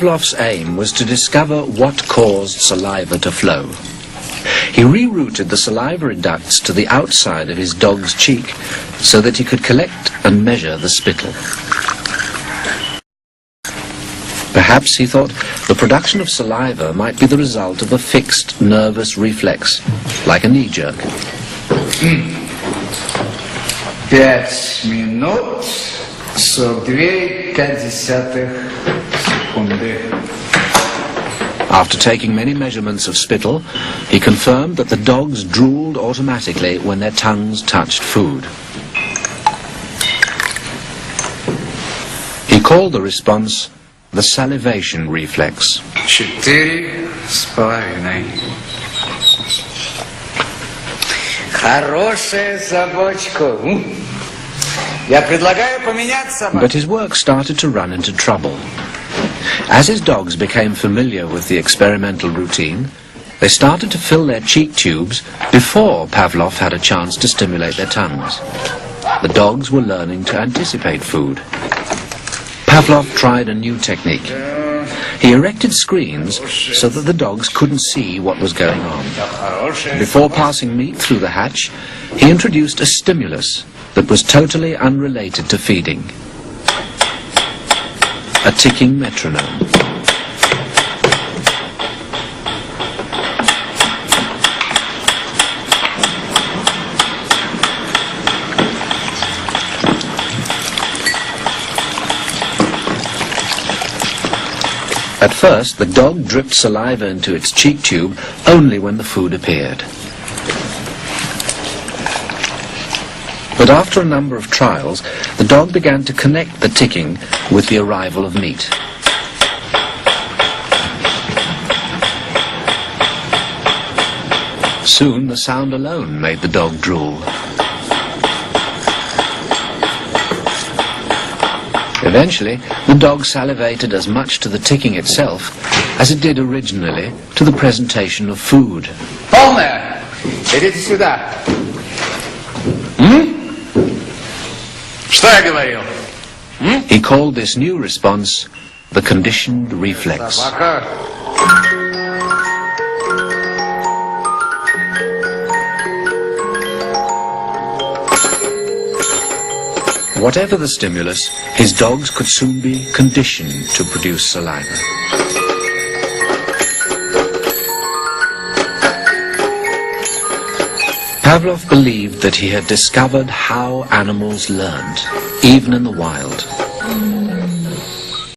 Pavlov's aim was to discover what caused saliva to flow. He rerouted the salivary ducts to the outside of his dog's cheek so that he could collect and measure the spittle. Perhaps, he thought, the production of saliva might be the result of a fixed nervous reflex, like a knee jerk. 5 минут 42,5 секунды. After taking many measurements of spittle, he confirmed that the dogs drooled automatically when their tongues touched food. He called the response the salivation reflex. 4,5. Хорошая собачка. Я предлагаю поменять собаку. But his work started to run into trouble. As his dogs became familiar with the experimental routine, they started to fill their cheek tubes before Pavlov had a chance to stimulate their tongues. The dogs were learning to anticipate food. Pavlov tried a new technique. He erected screens so that the dogs couldn't see what was going on. Before passing meat through the hatch, he introduced a stimulus that was totally unrelated to feeding. A ticking metronome. At first, the dog dripped saliva into its cheek tube only when the food appeared. But after a number of trials, the dog began to connect the ticking with the arrival of meat. Soon, the sound alone made the dog drool. Eventually, the dog salivated as much to the ticking itself as it did originally to the presentation of food. Полная! Идите сюда. Что я говорил? He called this new response the conditioned reflex. Собака. Whatever the stimulus, his dogs could soon be conditioned to produce saliva. Pavlov believed that he had discovered how animals learned, even in the wild.